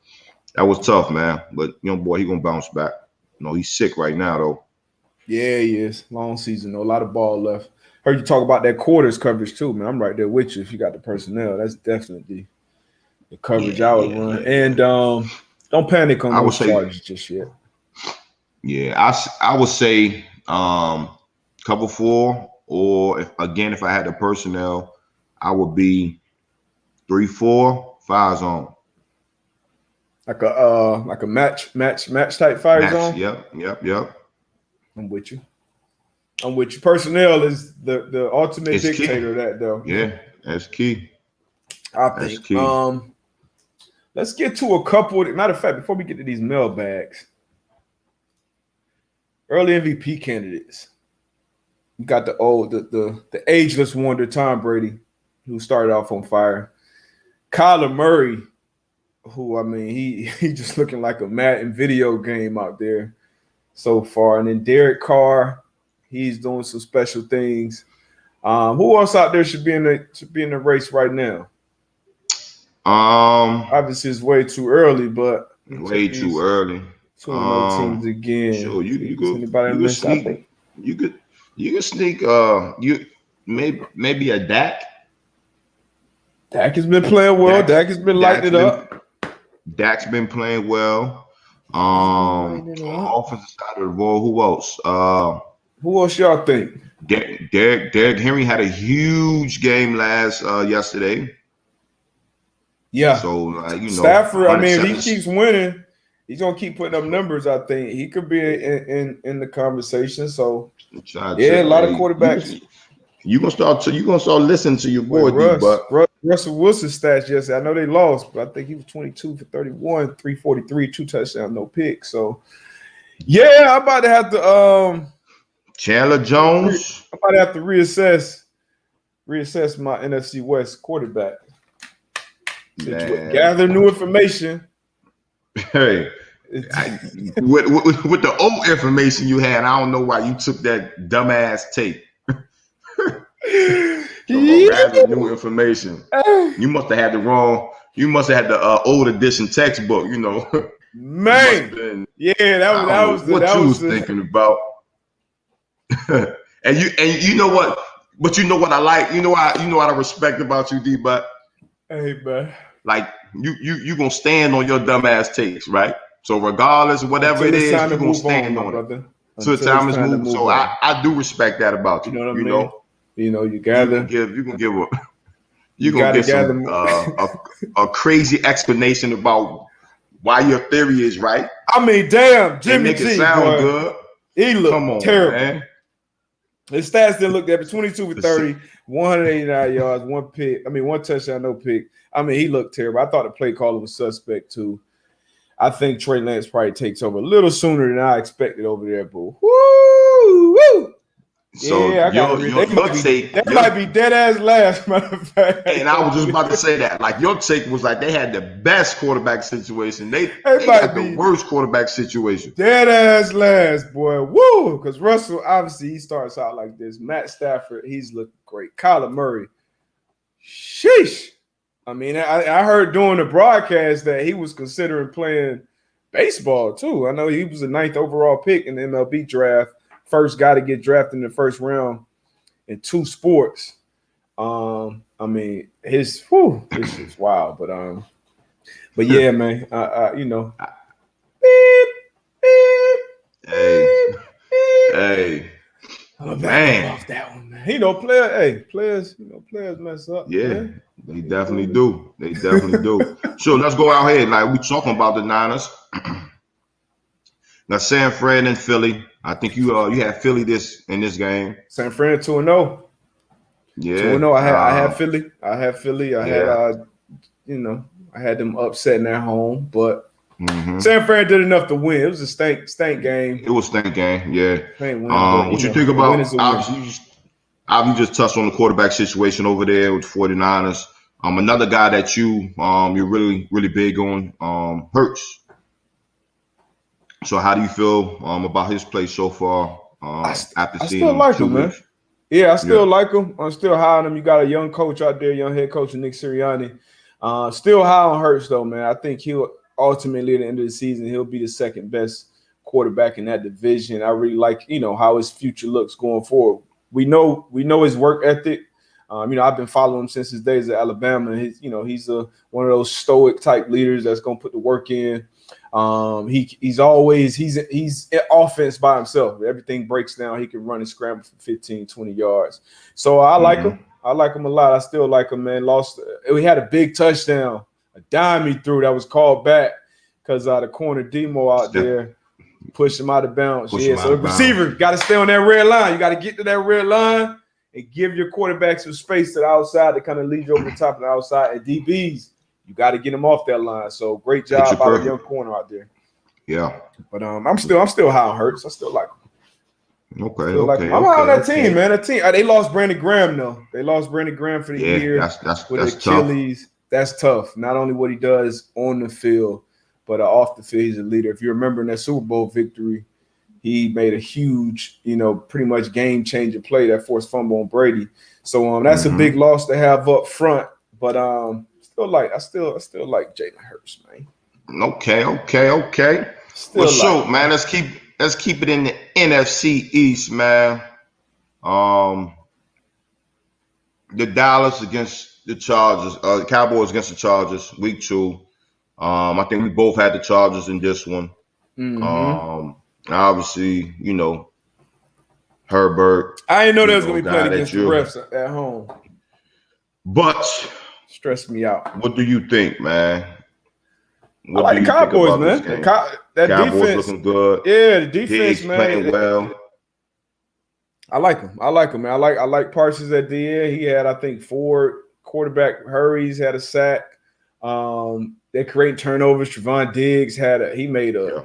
that was tough, man. But young boy, he gonna bounce back. He's sick right now, though. Yeah, he is. Long season, though. A lot of ball left. Heard you talk about that quarters coverage too, man. I'm right there with you. If you got the personnel, that's definitely the coverage I would run. Yeah. And don't panic on those charges just yet. Yeah, I would say cover 4, or if I had the personnel, I would be 3-4, 5 zone. Like a match type fire zone. Yep. I'm with you. Personnel is the ultimate dictator of that, though. Yeah, that's key. I think. That's key. Let's get to a couple. Matter of fact, before we get to these mailbags, early MVP candidates. You got the ageless wonder Tom Brady, who started off on fire. Kyler Murray, who he just looking like a Madden video game out there so far, and then Derek Carr, he's doing some special things. Who else out there should be in the race right now? Obviously it's way too early, but way too early. Two more teams again. Sure, you could sneak. You can sneak. You maybe a Dak. Dak has been playing well. Dak has been lighting it up. Dak's been playing well. Offensive side of the ball. Who else? Who else y'all think? Derrick Henry had a huge game yesterday. Yeah. So Stafford. If he keeps winning, he's gonna keep putting up numbers. I think he could be in the conversation. So a lot of quarterbacks. You gonna start listening to your boy Russell Wilson's stats yesterday. I know they lost, but I think he was 22 for 31, 343, 2 touchdowns, no picks. So I'm about to have to Chandler Jones. I'm about to have to reassess my NFC West quarterback. Gather new information. Hey, with the old information you had, I don't know why you took that dumbass tape. Gather new information. You must have had the wrong. You must have had the old edition textbook. Man. That was what you was thinking about. and you know what? But you know what I like. You know what I respect about you, D. But hey, man. Like you gonna stand on your dumbass takes, right? So regardless of whatever it is, you're gonna stand on it. Until time is moved. So I do respect that about you. You know what I mean? You gather. You can give some a crazy explanation about why your theory is right. Damn, Jimmy G, it sound good. He looked terrible. Man. His stats didn't look that, 22 for 30, 189 yards, 1 pick. One touchdown, no pick. He looked terrible. I thought the play caller was suspect too. I think Trey Lance probably takes over a little sooner than I expected over there, but woo! So your take might be dead ass last, matter of fact. And I was just about to say that. Like your take was like they had the best quarterback situation. They got the worst quarterback situation. Dead ass last, boy. Woo! Because Russell, obviously, he starts out like this. Matt Stafford, he's looking great. Kyler Murray, sheesh. I heard during the broadcast that he was considering playing baseball too. I know he was the 9th overall pick in the MLB draft. First guy to get drafted in the first round in 2 sports. This is wild, but yeah, man. Hey, man. Off that one, man. Players mess up. Yeah, man. They definitely do. So let's go out here. Like we talking about the Niners. Now San Fran and Philly. I think you had Philly in this game. San Fran 2-0. Yeah. 2-0. I had Philly. I had I had them upsetting at home, but San Fran did enough to win. It was a stank game. It was a stank game, yeah. Stank win, but, what you think about? Obviously, you just touched on the quarterback situation over there with the 49ers. Another guy that you're really, really big on, Hurts. So how do you feel about his play so far after seeing him like 2 him, weeks? Man. Yeah, I still like him. I'm still high on him. You got a young coach out there, young head coach Nick Sirianni. Still high on Hurts, though, man. I think he'll ultimately, at the end of the season, he'll be the second best quarterback in that division. I really like, how his future looks going forward. We know his work ethic. I've been following him since his days at Alabama. He's one of those stoic type leaders that's going to put the work in. He's in offense by himself. Everything breaks down. He can run and scramble for 15, 20 yards. So I like him. I like him a lot. I still like him, man. We had a big touchdown, a dime he threw that was called back because the corner Demo out there pushed him out of bounds. So the receiver got to stay on that red line. You got to get to that red line and give your quarterback some space to the outside to kind of lead you over the top of the outside. And DBs, you got to get them off that line. So great job by the young corner out there. Yeah. But I'm still high on Hurts. I still like him. Okay. I'm high on that team, man. That team. They lost Brandon Graham though. They lost Brandon Graham for the year. That's Achilles. Tough. That's tough. Not only what he does on the field, but off the field, he's a leader. If you remember in that Super Bowl victory, he made a huge, pretty much game-changing play that forced fumble on Brady. So that's a big loss to have up front. But I still like Jalen Hurts, man. Okay. So, man, let's keep it in the NFC East, man. The Dallas against the Chargers, the Cowboys against the Chargers, week 2. I think we both had the Chargers in this one. Obviously, Herbert. I didn't know they was gonna be playing against the refs at home. But stressed me out. What do you think, man? I like the Cowboys, man. That Cowboys defense looking good. Yeah, the defense, man. Playing well. I like him, man. I like Parsons at the end. He had, I think, 4 quarterback hurries, had a sack. They create turnovers. Trevon Diggs made a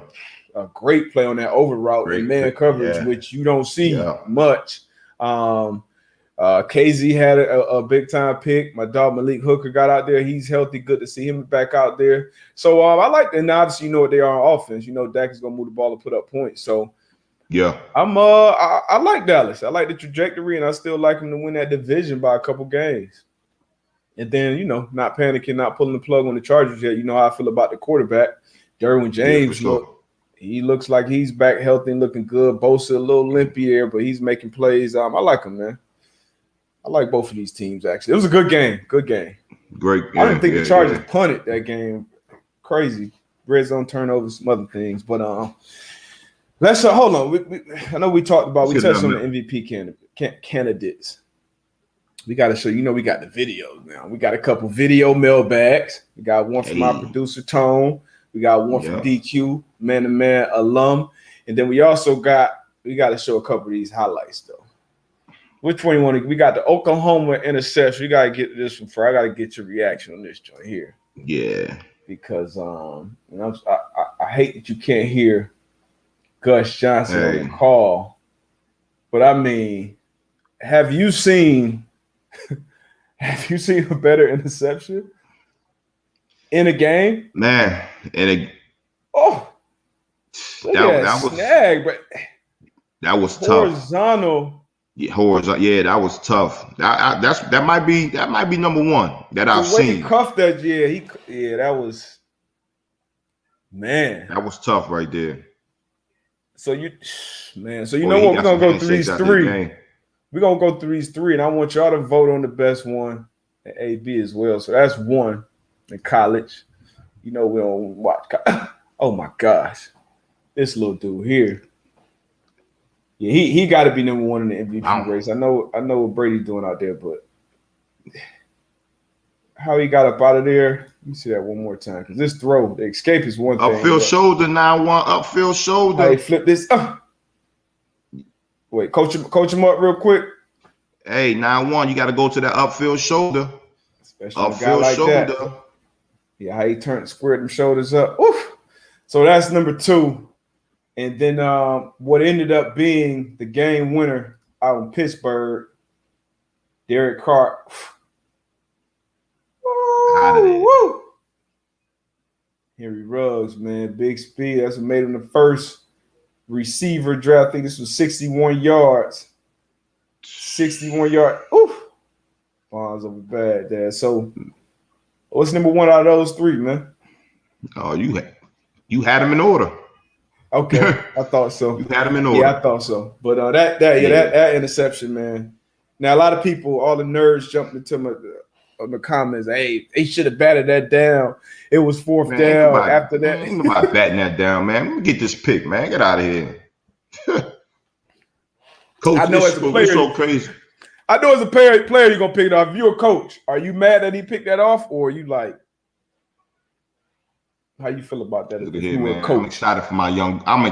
great play on that over route and man coverage, which you don't see much. KZ had a big time pick. My dog Malik Hooker got out there. He's healthy. Good to see him back out there. So I like them. Obviously, you know what they are on offense. Dak is gonna move the ball and put up points. So I like Dallas. I like the trajectory, and I still like them to win that division by a couple games. And then, not panicking, not pulling the plug on the Chargers yet. You know how I feel about the quarterback. Derwin James, he looks like he's back healthy and looking good. Bosa a little limpy there, but he's making plays. I like him, man. I like both of these teams, actually. It was a good game. Great game. I didn't think the Chargers punted that game. Crazy. Red zone turnovers, some other things. But let's hold on. I know we touched on the MVP candidates. We got to show, we got the videos now. We got a couple video mailbags. We got one from our producer, Tone. We got one from DQ, man-to-man alum. And then we got to show a couple of these highlights, though. Which one you want to? We got the Oklahoma interception. You got to get this one for. I got to get your reaction on this joint here. Yeah. Because I hate that you can't hear Gus Johnson on the call. But, I mean, have you seen a better interception in a game? Man, that was tough. Horizontal. Yeah, that was tough. That might be number one that I've seen. He cuffed that. That was, man. That was tough right there. So you know what? We're gonna go through these 3. We're going to go through these 3, and I want y'all to vote on the best one at AB as well. So that's 1 in college. We don't watch. Oh, my gosh. This little dude here. Yeah, he got to be number 1 in the MVP race. I know what Brady's doing out there, but how he got up out of there. Let me see that one more time. Because this throw, the escape is one thing. Upfield shoulder, 9-1, upfield shoulder. Hey, flip this. Wait, coach him up real quick. Hey, 9-1, you got to go to that upfield shoulder. Especially a guy like shoulder. That. Yeah, how he squared them shoulders up. Oof. So that's number 2. And then what ended up being the game winner out in Pittsburgh, Derek Carr. Woo! Henry Ruggs, man, big speed. That's what made him the first receiver draft. I think this was 61 yards. 61 yards. Oof. Bonds over bad there. So what's number 1 out of those 3, man? Oh, you had him in order. Okay, I thought so. You had him in order. Yeah, I thought so. But that interception, man. Now a lot of people, all the nerds jumped into the comments. Hey, they should have batted that down. It was 4th down. After that, ain't nobody batting that down, man. Let me get this pick, man. Get out of here. Coach, I know as a player, it's so crazy. I know as a player you're gonna pick it off. If you're a coach, are you mad that he picked that off, or are you like, how you feel about that? Look at here, man. I'm excited for my young. I'm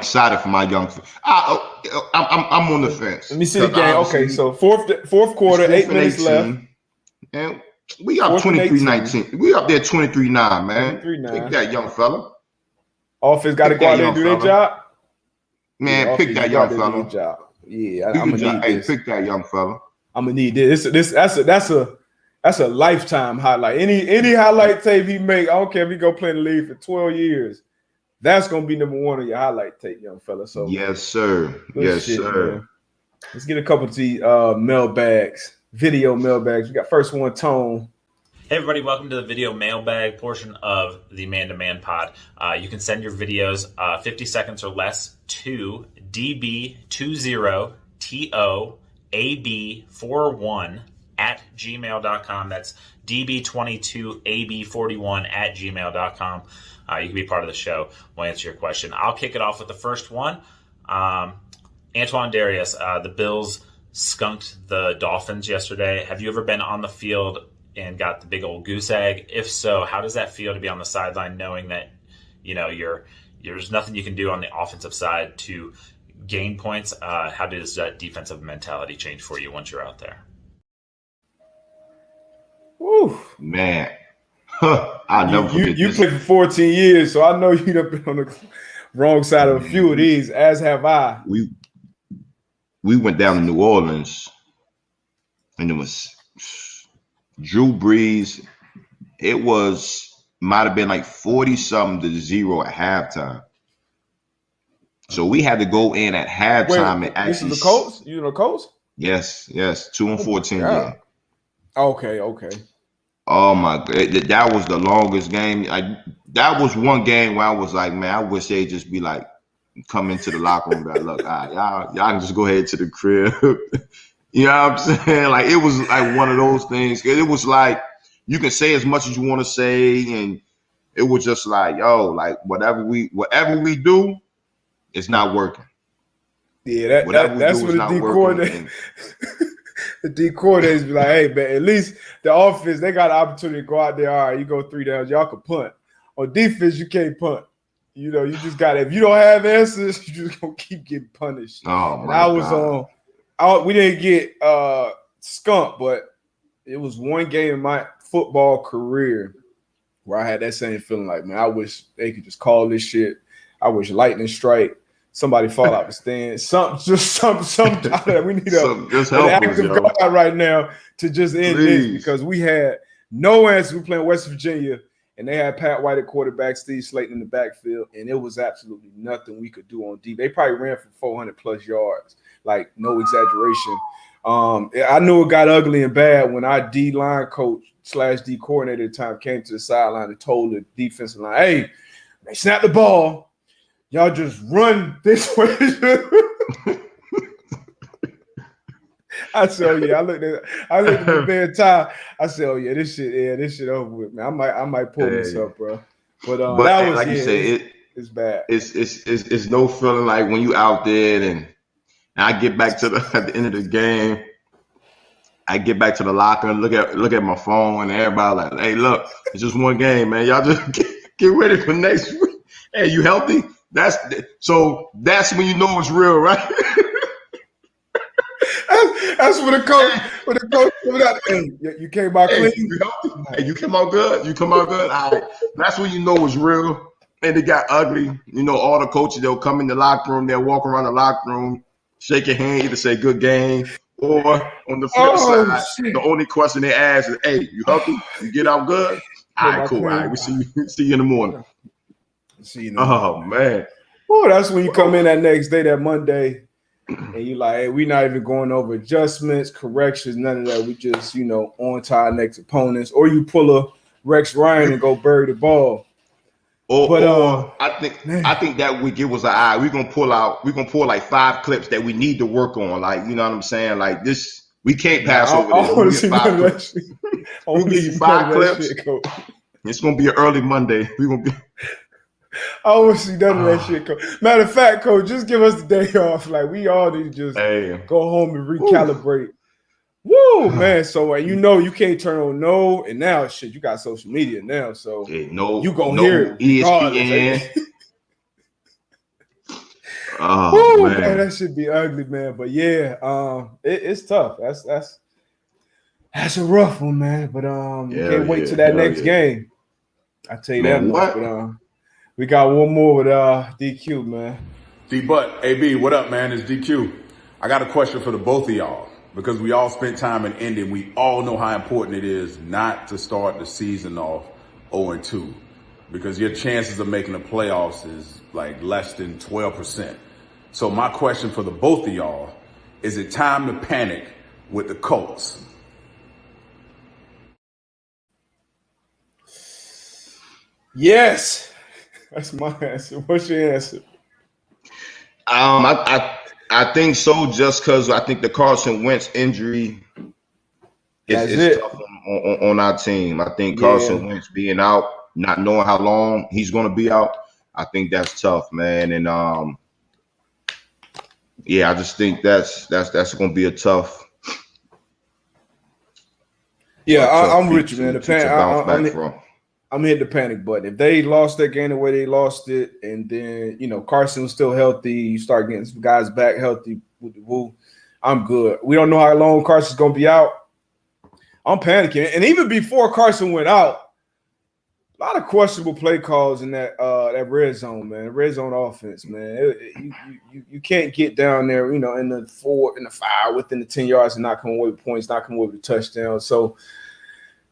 on the fence. Let me see the game. Okay, so fourth quarter, 8 minutes 18, left, and we up 23-19. We up there 23-9, man. 23-9. Pick that young fella. Offense got to go out there and do their job. Man, pick that young fella. Yeah, I'm gonna need this. Pick that young fella. I'm gonna need this. That's a lifetime highlight. Any highlight tape he make, I don't care if he go play in the league for 12 years. That's gonna be number 1 on your highlight tape, young fella. So yes, sir. Yes, sir. Man. Let's get a couple of the mailbags, video mailbags. We got first one, Tone. Hey everybody, welcome to the video mailbag portion of the Man to Man pod. You can send your videos 50 seconds or less to db20toab41@gmail.com. That's db22ab41@gmail.com. You can be part of the show. We'll answer your question. I'll kick it off with the first one. Antoine Darius, the Bills skunked the Dolphins yesterday. Have you ever been on the field and got the big old goose egg? If so, how does that feel to be on the sideline knowing that, there's nothing you can do on the offensive side to gain points? How does that defensive mentality change for you once you're out there? Woo. Man, I'll never forget you played for 14 years, so I know you've been on the wrong side of a few of these, as have I. We went down to New Orleans, and it was Drew Brees. It might have been like 40-something-0 at halftime. So we had to go in at halftime and actually. This is the Colts? You know the Colts? Yes. 2-14. Yeah. Okay. Oh my God, that was the longest game. That was one game where I was like, man, I wish they'd just be like, come into the locker room. Like, look, y'all can just go ahead to the crib. You know what I'm saying? Like, it was like one of those things. It was like you can say as much as you want to say, and it was just like, yo, like whatever we do, it's not working. Yeah, that's what the D coordinator. The D coordinators be like, hey, man, at least the offense, they got an opportunity to go out there. All right, you go 3 downs, y'all can punt. On defense, you can't punt. You just got to, if you don't have answers, you just going to keep getting punished. Oh, my God. We didn't get skunked, but it was one game in my football career where I had that same feeling like, man, I wish they could just call this shit. I wish lightning strike. Somebody fall out the stand. Something. We need an active God right now to just end this, because we had no answer. We playing West Virginia, and they had Pat White at quarterback, Steve Slayton in the backfield, and it was absolutely nothing we could do on D. They probably ran for 400 plus yards, like no exaggeration. I knew it got ugly and bad when our D line coach / D coordinator at the time came to the sideline and told the defensive line, "Hey, they snapped the ball. Y'all just run this way." I said, "Oh yeah." I looked at the bad tie. I said, "Oh yeah, this shit over with, man. I might pull this up, bro." But that was, like you said, it's bad. It's no feeling like when you out there and I get back to at the end of the game. I get back to the locker and look at my phone, and everybody like, hey, look, it's just one game, man. Y'all just get ready for next week. Hey, you healthy? That's when you know it's real, right? That's when the coach coming out. Hey, you came out clean. You healthy? Hey, you come out good. You come out good. All right. That's when you know it's real. And it got ugly. You know, all the coaches, they'll come in the locker room, they'll walk around the locker room, shake your hand, either say good game, or on the flip side, shit. the only question they ask is, hey, you healthy? You get out good? All right, cool. All right, we see you in the morning. See you in the morning. Man. Oh, that's when you come in that next day, that Monday, and you like, hey, we're not even going over adjustments, corrections, none of that. We just, on to our next opponents. Or you pull a Rex Ryan and go bury the ball. Or I think that week it was we're gonna pull like 5 clips that we need to work on. Like, you know what I'm saying? Like this, we can't pass over this. I want to see none of that shit. We'll give you 5 clips. It's gonna be an early Monday. I want to see none of that shit, Coach. Matter of fact, Coach, just give us the day off. Like, we all need to just go home and recalibrate. Woo, man. So, you can't turn on and now, shit, you got social media now. So, you gonna hear it. ESPN. Woo, man, that should be ugly, man. But, yeah, it's tough. That's a rough one, man. But can't wait till that next game. I tell you that much. But, we got one more with DQ, man. D-Butt, AB, what up, man? It's DQ. I got a question for the both of y'all. Because we all spent time in Indy, we all know how important it is not to start the season off 0-2. Because your chances of making the playoffs is like less than 12%. So my question for the both of y'all, is it time to panic with the Colts? Yes. That's my answer. What's your answer? I think so, just because I think the Carson Wentz injury is tough on our team. I think Carson Wentz being out, not knowing how long he's going to be out, I think that's tough, man. And I just think that's going to be a tough. I'm with you, man. I'm hitting the panic button. If they lost that game the way they lost it, and then Carson was still healthy, you start getting some guys back healthy, I'm good. We don't know how long Carson's gonna be out. I'm panicking, and even before Carson went out, a lot of questionable play calls in that red zone, man. Red zone offense, man. You can't get down there, in the 4, in the 5, within the 10 yards, and not come away with points, not come away with a touchdown. So.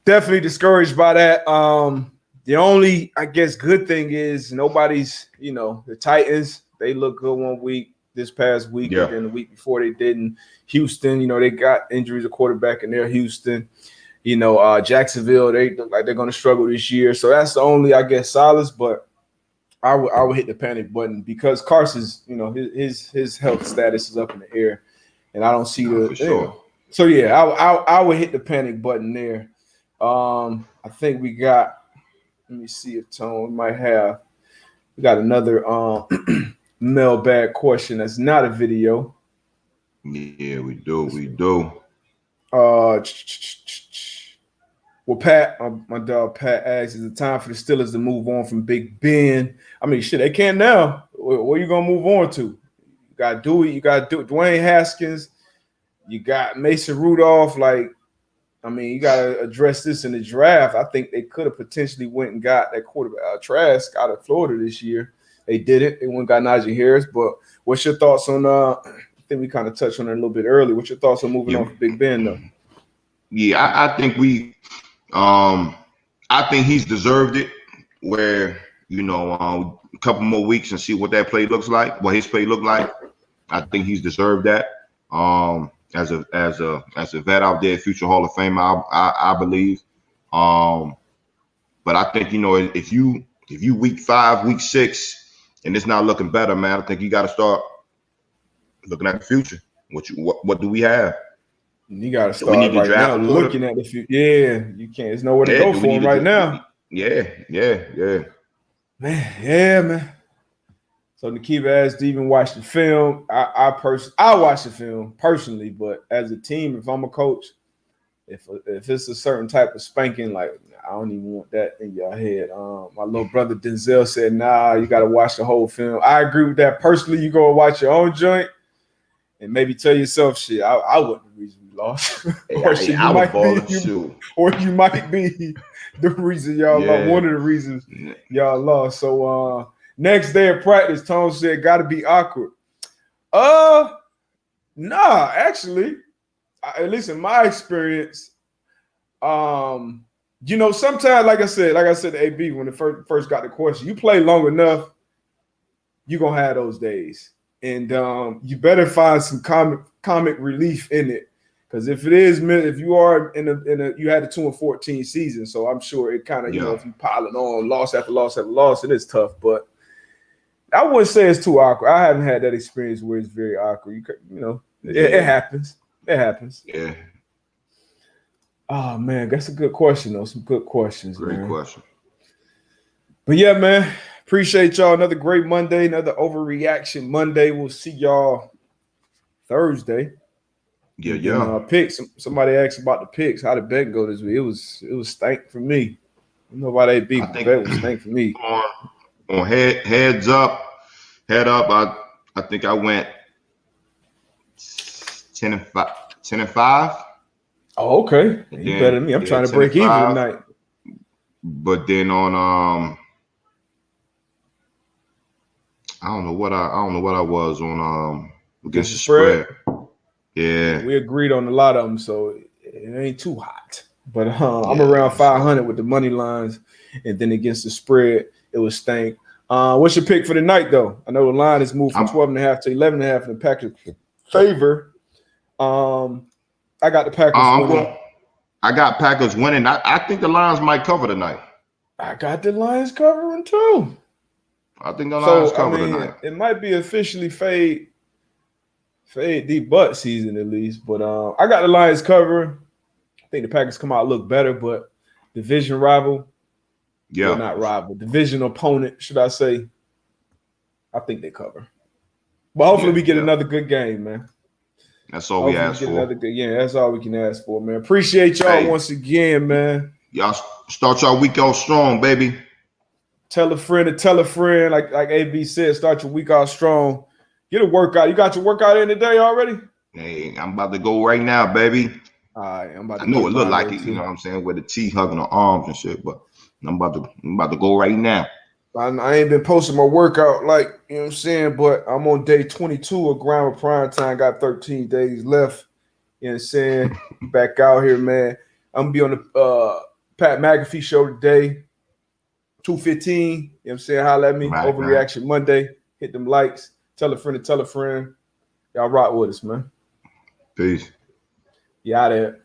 Definitely discouraged by that. The only, I guess, good thing is nobody's, the Titans, they look good one week, this past week, and then the week before they didn't. Houston, they got injuries of quarterback in there. Houston, Jacksonville, they look like they're going to struggle this year. So that's the only, I guess, solace. But I would hit the panic button because Carson's, his health status is up in the air, and I don't see the. Sure. So I would hit the panic button there. I think we got. Let me see if Tone might have. We got another mailbag question that's not a video. Yeah, we do. Well, Pat, my dog Pat asks, is it time for the Steelers to move on from Big Ben? I mean, shit, they can now. What are you gonna move on to? You got Dewey, you got Dwayne Haskins, you got Mason Rudolph. You got to address this in the draft. I think they could have potentially went and got that quarterback Trask out of Florida this year. They didn't. They went and got Najee Harris. But what's your thoughts on I think we kind of touched on it a little bit earlier. What's your thoughts on moving on from Big Ben, though? Yeah, I think I think he's deserved it where, a couple more weeks and see what that play looks like, what his play looked like. I think he's deserved that. As a vet out there, future Hall of Famer, I believe. But I think if you week 5, week 6, and it's not looking better, man, I think you got to start looking at the future. What do we have? You got to start right now looking at the future. Yeah, you can't. There's nowhere to go for him right now. Yeah. Man. So Nakiva asked, do you even watch the film? I watch the film personally, but as a team, if I'm a coach, if it's a certain type of spanking, like I don't even want that in your head. My little brother Denzel said, "Nah, you got to watch the whole film." I agree with that. Personally, you go and watch your own joint and maybe tell yourself, "Shit, I wasn't the reason we lost," or shit, I was balling too. Or you might be the reason y'all lost. One of the reasons y'all lost. So next day of practice, Tone said, "Got to be awkward." Nah, actually. At least in my experience, sometimes, like I said to AB when it first got the question, you play long enough, you're gonna have those days, and you better find some comic relief in it, because if you are you had a 2-14 season, so I'm sure it kind of if you piling on loss after loss after loss, it is tough, but I wouldn't say it's too awkward. I haven't had that experience where it's very awkward. It happens. It happens. Yeah. Oh man, that's a good question though. Some good questions. Great question. But yeah, man, appreciate y'all. Another great Monday, another Overreaction Monday. We'll see y'all Thursday. Yeah. Picks. Somebody asked about the picks. How did bet go this week? It was stank for me. I don't know why they beat, but bet was stank for me. On head up. I think I went 10-5. Oh, okay. You better than me. I'm trying to break even tonight. But then on I don't know what I was on against the spread. Yeah. We agreed on a lot of them, so it ain't too hot. But I'm around 500 with the money lines, and then against the spread, it was stank. What's your pick for the night, though? I know the line has moved from 12.5 to 11.5 in the Packers' favor. I got the Packers winning. I got Packers winning. I think the Lions might cover tonight. I got the Lions covering too. I think the Lions cover tonight. It might be officially fade deep butt season at least, but I got the Lions covering. I think the Packers come out look better, but division rival. Yeah, well, not rival, division opponent, should I say? I think they cover. But hopefully we get another good game, man. That's all we ask for. That's all we can ask for, man. Appreciate y'all once again, man. Y'all start your week off strong, baby. Tell a friend to tell a friend, like AB said, start your week off strong. Get a workout. You got your workout in today already? Hey, I'm about to go right now, baby. All right, I'm about to I know it looked like it, you know what I'm saying, with the T hugging her arms and shit, but I'm about to go right now. I ain't been posting my workout like, you know what I'm saying, but I'm on day 22 of Grind with Prime Time. Got 13 days left. You know what I'm saying? Back out here, man. I'm going to be on the Pat McAfee show today, 2:15. You know what I'm saying? Holla at me. Right, Overreaction Monday. Hit them likes. Tell a friend to tell a friend. Y'all rock with us, man. Peace. You out there.